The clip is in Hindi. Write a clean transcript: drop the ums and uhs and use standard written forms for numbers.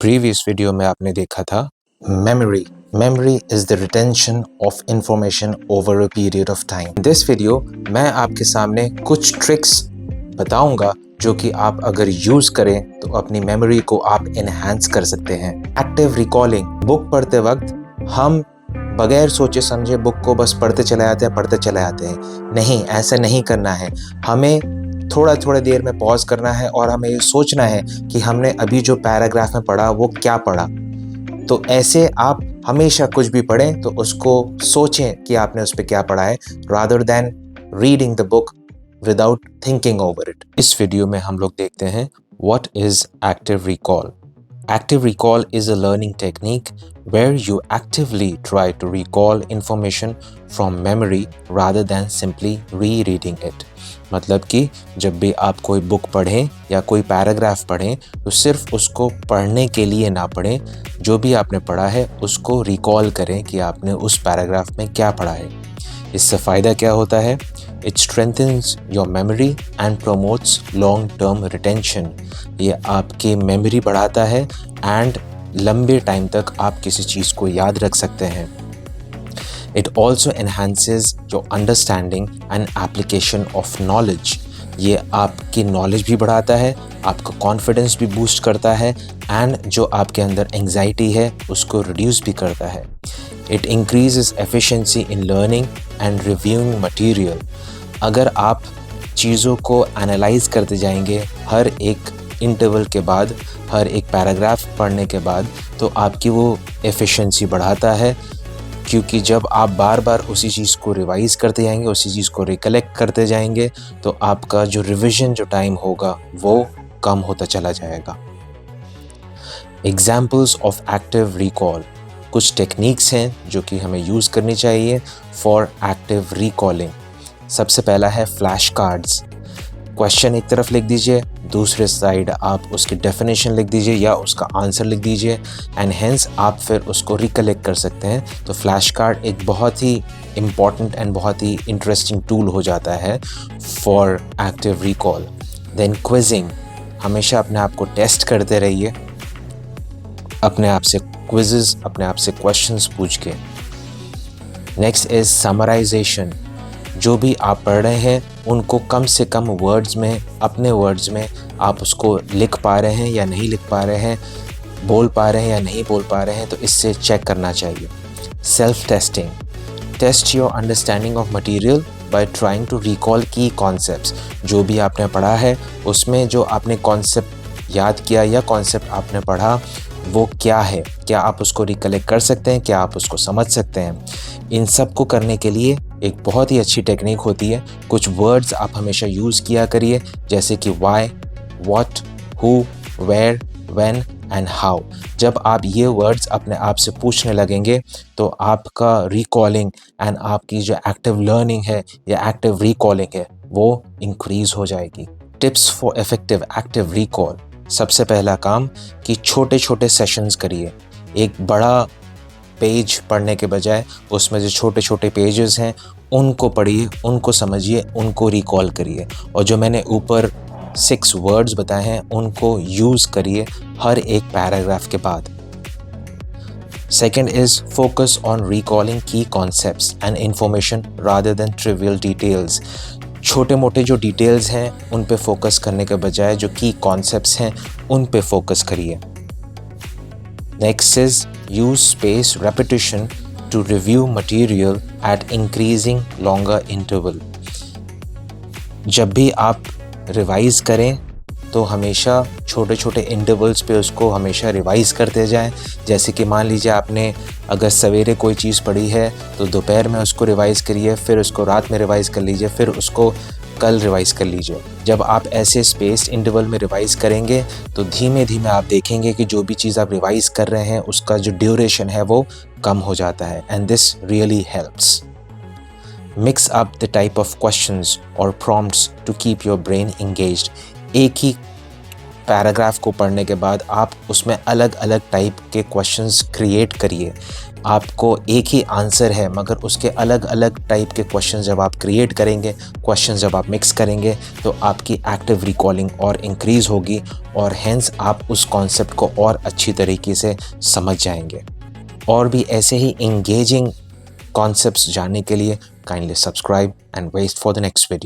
प्रीवियस वीडियो में आपने देखा था memory. Memory is the retention of information over a period of time. In this video मैं आपके सामने कुछ ट्रिक्स बताऊंगा जो कि आप अगर यूज करें तो अपनी मेमोरी को आप एनहांस कर सकते हैं. Active recalling. बुक पढ़ते वक्त हम बगैर सोचे समझे बुक को बस पढ़ते चले जाते हैं. नहीं, ऐसा नहीं करना है. हमें थोड़ा देर में पॉज करना है और हमें ये सोचना है कि हमने अभी जो पैराग्राफ में पढ़ा वो क्या पढ़ा. तो ऐसे आप हमेशा कुछ भी पढ़ें तो उसको सोचें कि आपने उस पर क्या पढ़ा है, rather than reading the book without thinking over it. इस वीडियो में हम लोग देखते हैं what is active recall. Active recall is a learning technique where you actively try to recall information from memory rather than simply rereading it. मतलब कि जब भी आप कोई बुक पढ़ें या कोई पैराग्राफ पढ़ें तो सिर्फ उसको पढ़ने के लिए ना पढ़ें, जो भी आपने पढ़ा है उसको रिकॉल करें कि आपने उस पैराग्राफ में क्या पढ़ा है. इससे फ़ायदा क्या होता है? It strengthens your memory and promotes long-term retention. ये आपकी मेमोरी बढ़ाता है एंड लंबे टाइम तक आप किसी चीज़ को याद रख सकते हैं. It also enhances your understanding and application of knowledge. ये आपकी नॉलेज भी बढ़ाता है, आपका कॉन्फिडेंस भी बूस्ट करता है एंड जो आपके अंदर एंग्जाइटी है उसको रिड्यूस भी करता है. It increases efficiency in learning and reviewing material. अगर आप चीज़ों को एनालाइज करते जाएंगे हर एक इंटरवल के बाद, हर एक पैराग्राफ पढ़ने के बाद, तो आपकी वो एफिशिएंसी बढ़ाता है, क्योंकि जब आप बार बार उसी चीज़ को रिवाइज करते जाएंगे, उसी चीज़ को रिकलेक्ट करते जाएंगे, तो आपका जो रिविज़न जो टाइम होगा वो कम होता चला जाएगा. Examples of active recall. कुछ टेक्निक्स हैं जो कि हमें यूज़ करनी चाहिए फॉर एक्टिव रिकॉलिंग. सबसे पहला है फ्लैश कार्ड्स. क्वेश्चन एक तरफ लिख दीजिए, दूसरे साइड आप उसकी डेफिनेशन लिख दीजिए या उसका आंसर लिख दीजिए एंड हेंस आप फिर उसको रिकलेक्ट कर सकते हैं. तो फ्लैश कार्ड एक बहुत ही इम्पॉर्टेंट एंड बहुत ही इंटरेस्टिंग टूल हो जाता है for active recall. Then quizzing. हमेशा अपने आप को टेस्ट करते रहिए, अपने आप से क्विज़ेस, अपने आप से क्वेश्चंस पूछ के. Next is summarization. जो भी आप पढ़ रहे हैं उनको कम से कम वर्ड्स में, अपने वर्ड्स में आप उसको लिख पा रहे हैं या नहीं लिख पा रहे हैं, बोल पा रहे हैं या नहीं बोल पा रहे हैं, तो इससे चेक करना चाहिए. Self testing. Test your understanding of material by trying to recall की कॉन्सेप्ट्स. जो भी आपने पढ़ा है उसमें जो आपने कॉन्सेप्ट याद किया या कॉन्सेप्ट आपने पढ़ा वो क्या है, क्या आप उसको रिकलेक्ट कर सकते हैं, क्या आप उसको समझ सकते हैं. इन सब को करने के लिए एक बहुत ही अच्छी टेक्निक होती है. कुछ वर्ड्स आप हमेशा यूज़ किया करिए, जैसे कि why, what, who, where, when and how. जब आप ये वर्ड्स अपने आप से पूछने लगेंगे तो आपका रिकॉलिंग एंड आपकी जो एक्टिव लर्निंग है या एक्टिव रिकॉलिंग है वो इंक्रीज़ हो जाएगी. Tips for effective active recall. सबसे पहला काम कि छोटे छोटे सेशंस करिए. एक बड़ा पेज पढ़ने के बजाय उसमें जो छोटे छोटे पेजेस हैं उनको पढ़िए, उनको समझिए, उनको रिकॉल करिए. और जो मैंने ऊपर 6 वर्ड्स बताए हैं उनको यूज़ करिए हर एक पैराग्राफ के बाद. Second is focus on recalling key concepts and information rather than trivial details. छोटे मोटे जो डिटेल्स हैं उन पे फोकस करने के बजाय जो की कॉन्सेप्ट्स हैं उन पे फोकस करिए. Next is use space repetition to review material at increasing longer interval. जब भी आप रिवाइज करें तो हमेशा छोटे छोटे इंटरवल्स पे उसको हमेशा रिवाइज करते जाएं. जैसे कि मान लीजिए आपने अगर सवेरे कोई चीज़ पढ़ी है तो दोपहर में उसको रिवाइज़ करिए, फिर उसको रात में रिवाइज़ कर लीजिए, फिर उसको कल रिवाइज़ कर लीजिए. जब आप ऐसे स्पेस इंटरवल में रिवाइज़ करेंगे तो धीमे धीमे आप देखेंगे कि जो भी चीज़ आप रिवाइज़ कर रहे हैं उसका जो ड्यूरेशन है वो कम हो जाता है and this really helps. Mix up the type of questions और prompts to keep your brain engaged. एक ही पैराग्राफ को पढ़ने के बाद आप उसमें अलग अलग टाइप के क्वेश्चंस क्रिएट करिए। आपको एक ही आंसर है मगर उसके अलग अलग टाइप के क्वेश्चन जब आप क्रिएट करेंगे, क्वेश्चन जब आप मिक्स करेंगे तो आपकी एक्टिव रिकॉलिंग और इंक्रीज़ होगी और हेंस आप उस कॉन्सेप्ट को और अच्छी तरीके से समझ जाएंगे। और भी ऐसे ही इंगेजिंग कॉन्सेप्ट्स जानने के लिए kindly subscribe and wait for the next video.